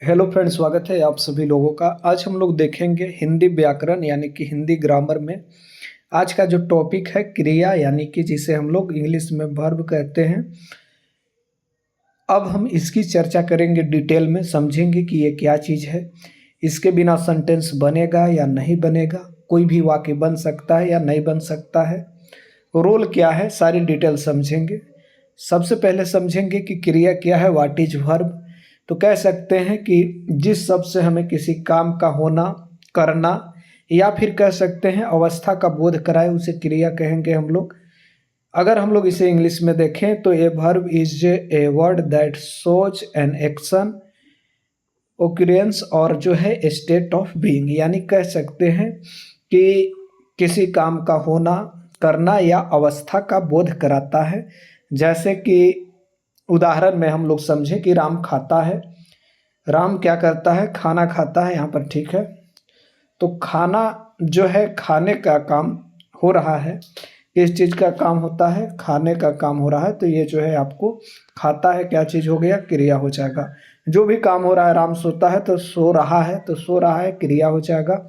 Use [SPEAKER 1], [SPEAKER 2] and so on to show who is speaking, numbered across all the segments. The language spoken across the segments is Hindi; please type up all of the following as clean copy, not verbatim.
[SPEAKER 1] हेलो फ्रेंड्स, स्वागत है आप सभी लोगों का। आज हम लोग देखेंगे हिंदी व्याकरण यानी कि हिंदी ग्रामर में आज का जो टॉपिक है क्रिया, यानी कि जिसे हम लोग इंग्लिश में वर्ब कहते हैं। अब हम इसकी चर्चा करेंगे, डिटेल में समझेंगे कि ये क्या चीज़ है, इसके बिना सेंटेंस बनेगा या नहीं बनेगा, कोई भी वाक्य बन सकता है या नहीं बन सकता है, रोल क्या है, सारी डिटेल समझेंगे। सबसे पहले समझेंगे कि क्रिया क्या है, व्हाट इज वर्ब। तो कह सकते हैं कि जिस शब्द से हमें किसी काम का होना, करना, या फिर कह सकते हैं अवस्था का बोध कराए, उसे क्रिया कहेंगे हम लोग। अगर हम लोग इसे इंग्लिश में देखें तो a verb is a word that shows an action, occurrence और जो है स्टेट ऑफ बीइंग, यानी कह सकते हैं कि किसी काम का होना, करना या अवस्था का बोध कराता है। जैसे कि उदाहरण में हम लोग समझें कि राम खाता है। राम क्या करता है? खाना खाता है, यहाँ पर ठीक है। तो खाना जो है, खाने का काम हो रहा है। किस चीज़ का काम होता है? खाने का काम हो रहा है। तो ये जो है आपको खाता है, क्या चीज़ हो गया? क्रिया हो जाएगा। जो भी काम हो रहा है, राम सोता है तो सो रहा है, तो सो रहा है क्रिया हो जाएगा।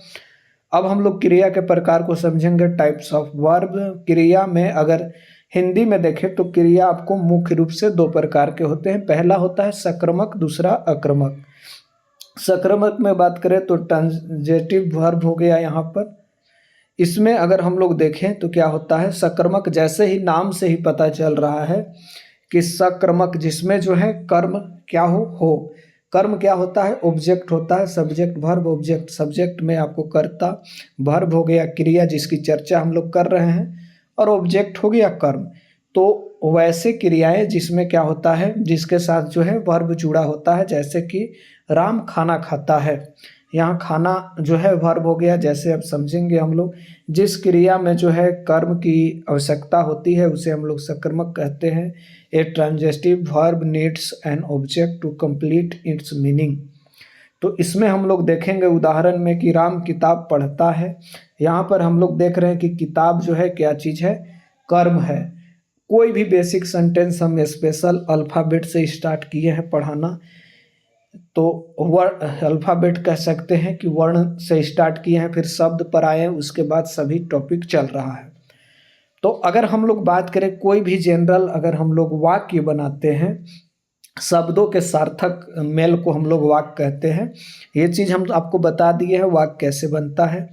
[SPEAKER 1] अब हम लोग क्रिया के प्रकार को समझेंगे, टाइप्स ऑफ वर्ब। क्रिया में अगर हिंदी में देखें तो क्रिया आपको मुख्य रूप से दो प्रकार के होते हैं। पहला होता है सक्रामक, दूसरा अक्रामक। सक्रामक में बात करें तो ट्रांजिटिव वर्ब हो गया यहाँ पर। इसमें अगर हम लोग देखें तो क्या होता है, सक्रामक जैसे ही नाम से ही पता चल रहा है कि सक्रामक, जिसमें जो है कर्म क्या हो। कर्म क्या होता है? ऑब्जेक्ट होता है। Subject verb object. सब्जेक्ट में आपको कर्ता, वर्ब हो गया क्रिया जिसकी चर्चा हम लोग कर रहे हैं, और ऑब्जेक्ट हो गया कर्म। तो वैसे क्रियाएं जिसमें क्या होता है, जिसके साथ जो है वर्ब जुड़ा होता है, जैसे कि राम खाना खाता है, यहाँ खाना जो है वर्ब हो गया। जैसे अब समझेंगे हम लोग, जिस क्रिया में जो है कर्म की आवश्यकता होती है उसे हम लोग सक्रामक कहते हैं। A transitive verb needs an object to complete its meaning. तो इसमें हम लोग देखेंगे उदाहरण में कि राम किताब पढ़ता है। यहाँ पर हम लोग देख रहे हैं कि किताब जो है क्या चीज़ है? कर्म है। कोई भी बेसिक सेंटेंस हम स्पेशल अल्फ़ाबेट से स्टार्ट किए हैं पढ़ाना, तो वर्ण अल्फ़ाबेट कह सकते हैं कि वर्ण से स्टार्ट किए हैं, फिर शब्द पर आए हैं, उसके बाद सभी टॉपिक चल रहा है। तो अगर हम लोग बात करें कोई भी जनरल, अगर हम लोग वाक्य बनाते हैं, शब्दों के सार्थक मेल को हम लोग वाक्य कहते हैं। ये चीज़ हम आपको बता दिए हैं वाक्य कैसे बनता है।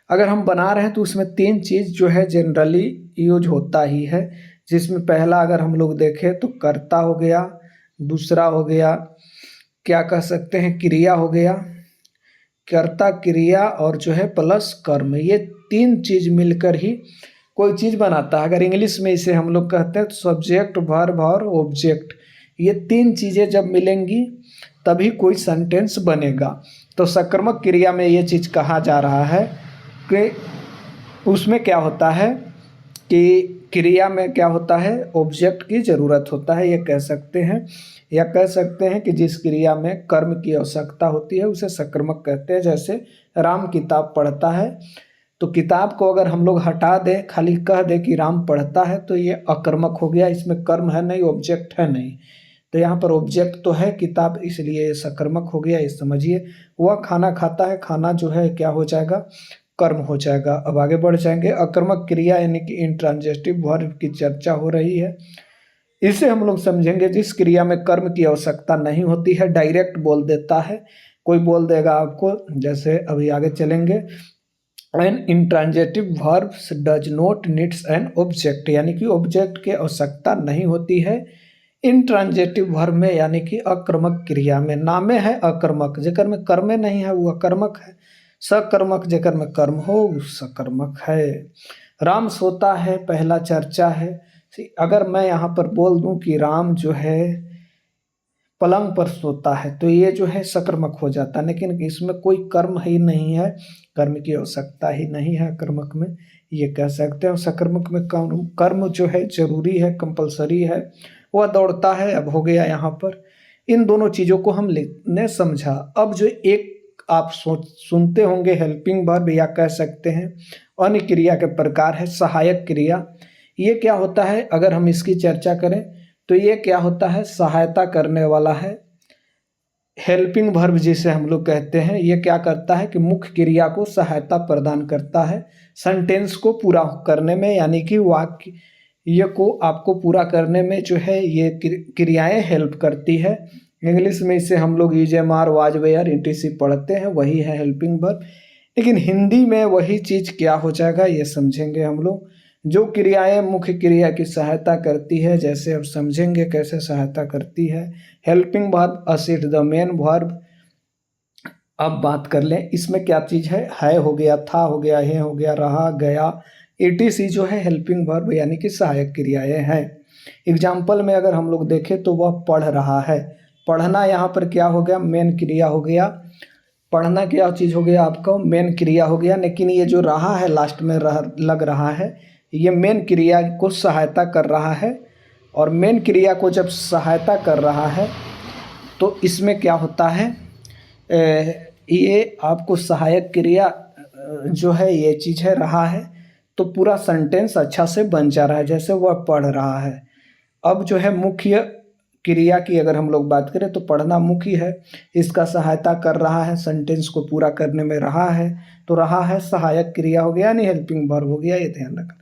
[SPEAKER 1] अगर हम बना रहे हैं तो उसमें तीन चीज़ जो है जनरली यूज होता ही है, जिसमें पहला अगर हम लोग देखें तो कर्ता हो गया, दूसरा हो गया क्या कह सकते हैं, क्रिया हो गया, कर्ता क्रिया, और जो है प्लस कर्म। ये तीन चीज मिलकर ही कोई चीज बनाता है। अगर इंग्लिश में इसे हम लोग कहते हैं तो सब्जेक्ट, वर्ब और ऑब्जेक्ट, ये तीन चीजें जब मिलेंगी तभी कोई सेंटेंस बनेगा। तो सक्रामक क्रिया में ये चीज कहा जा रहा है कि उसमें क्या होता है कि क्रिया में क्या होता है, ऑब्जेक्ट की ज़रूरत होता है, ये कह सकते हैं। या कह सकते हैं कि जिस क्रिया में कर्म की आवश्यकता होती है उसे सक्रामक कहते हैं। जैसे राम किताब पढ़ता है, तो किताब को अगर हम लोग हटा दें, खाली कह दें कि राम पढ़ता है, तो ये अकर्मक हो गया। इसमें कर्म है नहीं, ऑब्जेक्ट है नहीं। तो यहाँ पर ऑब्जेक्ट तो है किताब, इसलिए ये सक्रामक हो गया, ये समझिए। वह खाना खाता है, खाना जो है क्या हो जाएगा? कर्म हो जाएगा। अब आगे बढ़ जाएंगे। अकर्मक क्रिया यानी कि इंट्रांजिटिव वर्ब की चर्चा हो रही है। इसे हम लोग समझेंगे जिस क्रिया में कर्म की आवश्यकता नहीं होती है, डायरेक्ट बोल देता है। कोई बोल देगा आपको, जैसे अभी आगे चलेंगे, an intransitive verb does not needs an object, यानी कि ऑब्जेक्ट की आवश्यकता नहीं होती है इंट्रांजिटिव वर्ब में, यानी कि अकर्मक क्रिया में। नामे है अकर्मक, जेकर में कर्मे नहीं है वो अकर्मक है। सकर्मक जेकर में कर्म हो वो सकर्मक है। राम सोता है, पहला चर्चा है। अगर मैं यहाँ पर बोल दूं कि राम जो है पलंग पर सोता है, तो ये जो है सकर्मक हो जाता है, लेकिन इसमें कोई कर्म ही नहीं है, कर्म की आवश्यकता ही नहीं है कर्मक में, ये कह सकते हैं। सकर्मक में कर्म कर्म जो है जरूरी है, कंपलसरी है। वह दौड़ता है, अब हो गया यहाँ पर। इन दोनों चीज़ों को हमने समझा। अब जो एक आप सुनते होंगे हेल्पिंग वर्ब, या कह सकते हैं अन्य क्रिया के प्रकार है सहायक क्रिया। ये क्या होता है? अगर हम इसकी चर्चा करें तो ये क्या होता है? सहायता करने वाला है, हेल्पिंग वर्ब जिसे हम लोग कहते हैं, ये क्या करता है कि मुख्य क्रिया को सहायता प्रदान करता है सेंटेंस को पूरा करने में, यानी कि वाक्य ये को आपको पूरा करने में जो है ये क्रियाएं हेल्प करती है। इंग्लिश में इसे हम लोग use am are was were etc पढ़ते हैं, वही है हेल्पिंग वर्ब। लेकिन हिंदी में वही चीज़ क्या हो जाएगा ये समझेंगे हम लोग। जो क्रियाएं मुख्य क्रिया की सहायता करती है, जैसे अब समझेंगे कैसे सहायता करती है। Helping verb assist the main verb. अब बात कर लें इसमें क्या चीज़ है हो गया, था हो गया, है हो गया, रहा, गया, ईटीसी जो है हेल्पिंग वर्ब यानी कि सहायक क्रियाएं हैं। एग्जाम्पल में अगर हम लोग देखें तो वह पढ़ रहा है। पढ़ना यहाँ पर क्या हो गया, मेन क्रिया हो गया। पढ़ना क्या चीज़ हो गया आपका, मेन क्रिया हो गया। लेकिन ये जो रहा है लास्ट में लग रहा है, ये मेन क्रिया को सहायता कर रहा है। और मेन क्रिया को जब सहायता कर रहा है तो इसमें क्या होता है, ये आपको सहायक क्रिया जो है ये चीज़ है रहा है, तो पूरा सेंटेंस अच्छा से बन जा रहा है, जैसे वह पढ़ रहा है। अब जो है मुख्य क्रिया की अगर हम लोग बात करें तो पढ़ना मुख्य है, इसका सहायता कर रहा है सेंटेंस को पूरा करने में रहा है, तो रहा है सहायक क्रिया हो गया यानी हेल्पिंग वर्ब हो गया, ये ध्यान रखना।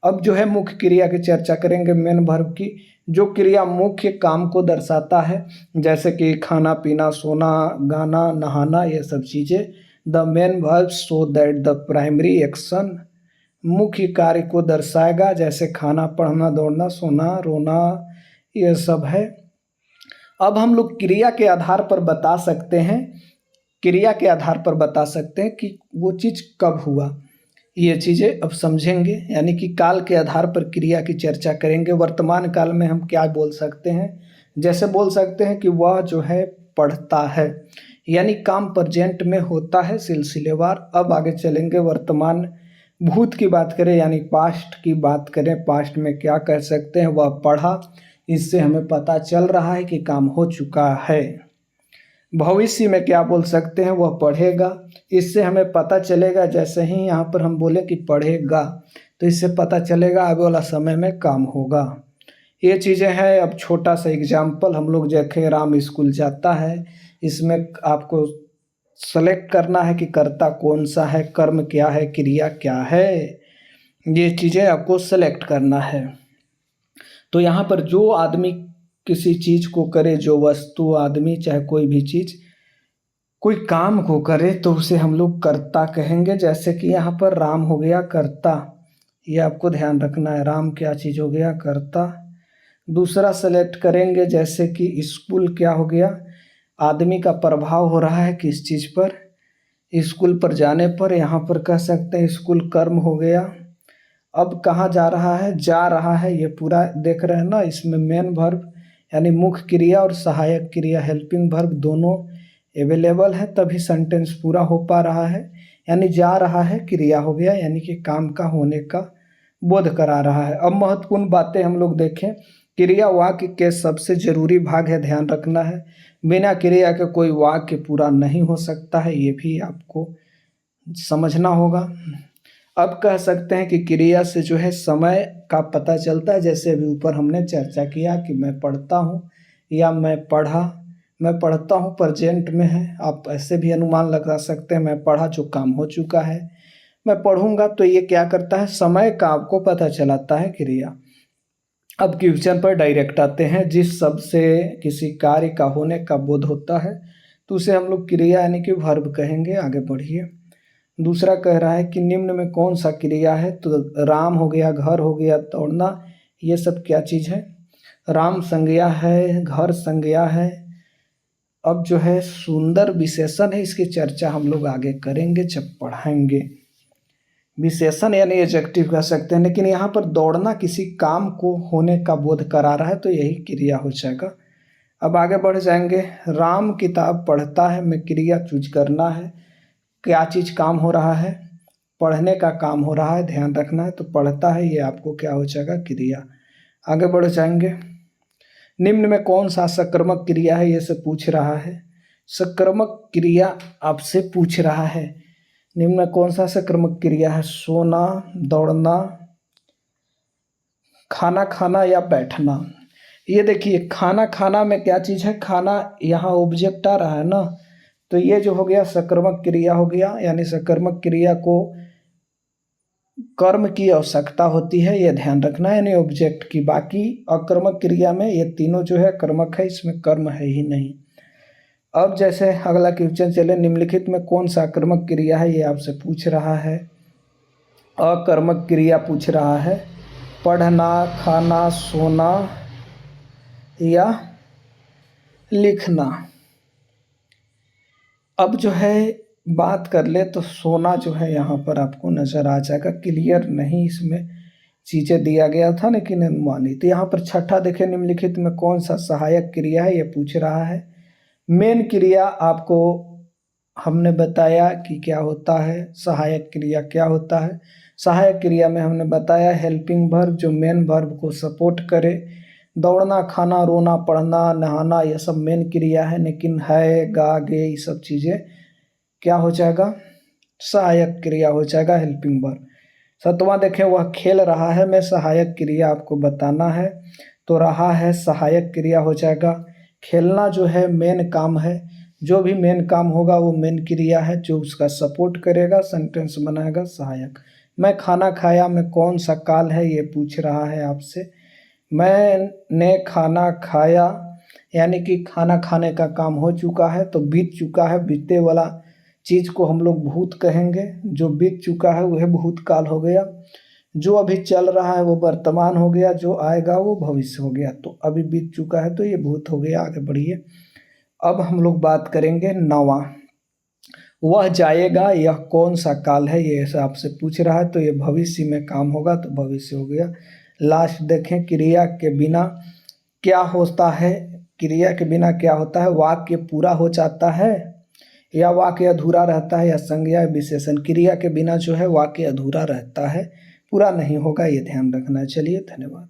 [SPEAKER 1] अब जो है मुख्य क्रिया की चर्चा करेंगे, मेन वर्ब की। जो क्रिया मुख्य काम को दर्शाता है, जैसे कि खाना पीना, सोना, गाना, नहाना, ये सब चीज़ें। The main verb show that the primary action मुख्य कार्य को दर्शाएगा, जैसे खाना, पढ़ना, दौड़ना, सोना, रोना, ये सब है। अब हम लोग क्रिया के आधार पर बता सकते हैं, क्रिया के आधार पर बता सकते हैं कि वो चीज़ कब हुआ, ये चीज़ें अब समझेंगे। यानी कि काल के आधार पर क्रिया की चर्चा करेंगे। वर्तमान काल में हम क्या बोल सकते हैं, जैसे बोल सकते हैं कि वह जो है पढ़ता है, यानी काम प्रेजेंट में होता है सिलसिलेवार। अब आगे चलेंगे, वर्तमान भूत की बात करें यानी पास्ट की बात करें, पास्ट में क्या कह सकते हैं, वह पढ़ा, इससे हमें पता चल रहा है कि काम हो चुका है। भविष्य में क्या बोल सकते हैं, वह पढ़ेगा, इससे हमें पता चलेगा, जैसे ही यहाँ पर हम बोले कि पढ़ेगा तो इससे पता चलेगा आगे वाला समय में काम होगा। ये चीज़ें हैं। अब छोटा सा एग्जाम्पल हम लोग देखें, राम स्कूल जाता है, इसमें आपको सेलेक्ट करना है कि कर्ता कौन सा है, कर्म क्या है, क्रिया क्या है, ये चीज़ें आपको सेलेक्ट करना है। तो यहाँ पर जो आदमी किसी चीज़ को करे, जो वस्तु, आदमी, चाहे कोई भी चीज़ कोई काम को करे तो उसे हम लोग कर्ता कहेंगे। जैसे कि यहाँ पर राम हो गया कर्ता, ये आपको ध्यान रखना है, राम क्या चीज़ हो गया, कर्ता। दूसरा सेलेक्ट करेंगे, जैसे कि स्कूल क्या हो गया, आदमी का प्रभाव हो रहा है किस चीज़ पर, स्कूल पर जाने पर, यहाँ पर कह सकते हैं स्कूल कर्म हो गया। अब कहाँ जा रहा है, जा रहा है, ये पूरा देख रहे हैं ना, इसमें मेन वर्ब यानी मुख्य क्रिया और सहायक क्रिया हेल्पिंग वर्ब दोनों अवेलेबल है, तभी सेंटेंस पूरा हो पा रहा है। यानी जा रहा है क्रिया हो गया, यानी कि काम का होने का बोध करा रहा है। अब महत्वपूर्ण बातें हम लोग देखें, क्रिया वाक्य के सबसे जरूरी भाग है, ध्यान रखना है। बिना क्रिया के कोई वाक्य पूरा नहीं हो सकता है, ये भी आपको समझना होगा। अब कह सकते हैं कि क्रिया से जो है समय का पता चलता है, जैसे अभी ऊपर हमने चर्चा किया कि मैं पढ़ता हूँ या मैं पढ़ा, मैं पढ़ता हूँ प्रेजेंट में है, आप ऐसे भी अनुमान लगा सकते हैं, मैं पढ़ा जो काम हो चुका है, मैं पढ़ूंगा, तो ये क्या करता है, समय का आपको पता चलाता है क्रिया। अब क्वेश्चन पर डायरेक्ट आते हैं, जिस शब्द से किसी कार्य का होने का बोध होता है तो उसे हम लोग क्रिया यानी कि वर्ब कहेंगे। आगे बढ़िए, दूसरा कह रहा है कि निम्न में कौन सा क्रिया है, तो राम हो गया, घर हो गया, दौड़ना, ये सब क्या चीज़ है, राम संज्ञा है, घर संज्ञा है। अब जो है सुंदर विशेषण है, इसकी चर्चा हम लोग आगे करेंगे जब पढ़ाएंगे। विशेषण यानी एडजेक्टिव कह सकते हैं, लेकिन यहाँ पर दौड़ना किसी काम को होने का बोध करा रहा है, तो यही क्रिया हो जाएगा। अब आगे बढ़ जाएंगे, राम किताब पढ़ता है, में क्रिया चूज करना है, क्या चीज़ काम हो रहा है, पढ़ने का काम हो रहा है, ध्यान रखना है, तो पढ़ता है, ये आपको क्या हो जाएगा, क्रिया। आगे बढ़ जाएंगे, निम्न में कौन सा सकर्मक क्रिया है, ये से पूछ रहा है, सकर्मक क्रिया आपसे पूछ रहा है। निम्न में कौन सा सकर्मक क्रिया है, सोना, दौड़ना, खाना खाना या बैठना, ये देखिए खाना, खाना में क्या चीज़ है, खाना यहाँ ऑब्जेक्ट आ रहा है ना, तो ये जो हो गया सकर्मक क्रिया हो गया, यानी सकर्मक क्रिया को कर्म की आवश्यकता होती है, ये ध्यान रखना है, यानी ऑब्जेक्ट की। बाकी अकर्मक क्रिया में ये तीनों जो है कर्मक है, इसमें कर्म है ही नहीं। अब जैसे अगला क्वेश्चन चले, निम्नलिखित में कौन सा अकर्मक क्रिया है, ये आपसे पूछ रहा है। अकर्मक क्रिया पूछ रहा है, पढ़ना, खाना, सोना या लिखना। अब जो है बात कर ले तो सोना जो है यहाँ पर आपको नज़र आ जाएगा, क्लियर नहीं इसमें चीज़ें दिया गया था लेकिन अनुमानित। यहाँ पर छठा देखें, निम्नलिखित में कौन सा सहायक क्रिया है, ये पूछ रहा है। मेन क्रिया आपको हमने बताया कि क्या होता है, सहायक क्रिया क्या होता है। सहायक क्रिया में हमने बताया हेल्पिंग वर्ब जो मेन वर्ब को सपोर्ट करे। दौड़ना, खाना, रोना, पढ़ना, नहाना ये सब मेन क्रिया है, लेकिन है, गा, गे ये सब चीज़ें क्या हो जाएगा, सहायक क्रिया हो जाएगा, हेल्पिंग वर्ब। सतवां देखें, वह खेल रहा है में सहायक क्रिया आपको बताना है, तो रहा है सहायक क्रिया हो जाएगा। खेलना जो है मेन काम है, जो भी मेन काम होगा वो मेन क्रिया है, जो उसका सपोर्ट करेगा सेंटेंस बनाएगा सहायक। मैं खाना खाया में कौन सा काल है, ये पूछ रहा है आपसे। मैंने खाना खाया यानी कि खाना खाने का काम हो चुका है, तो बीत चुका है, बीते वाला चीज़ को हम लोग भूत कहेंगे, जो बीत चुका है वह भूतकाल हो गया, जो अभी चल रहा है वो वर्तमान हो गया, जो आएगा वो भविष्य हो गया। तो अभी बीत चुका है तो ये भूत हो गया। आगे बढ़िए, अब हम लोग बात करेंगे नौवां, वह जाएगा, यह कौन सा काल है, ये आपसे पूछ रहा है, तो ये भविष्य में काम होगा तो भविष्य हो गया। लास्ट देखें, क्रिया के बिना क्या होता है, क्रिया के बिना क्या होता है, वाक्य पूरा हो जाता है या वाक्य अधूरा रहता है, या संज्ञा विशेषण। क्रिया के बिना जो है वाक्य अधूरा रहता है, पूरा नहीं होगा, ये ध्यान रखना। चलिए धन्यवाद।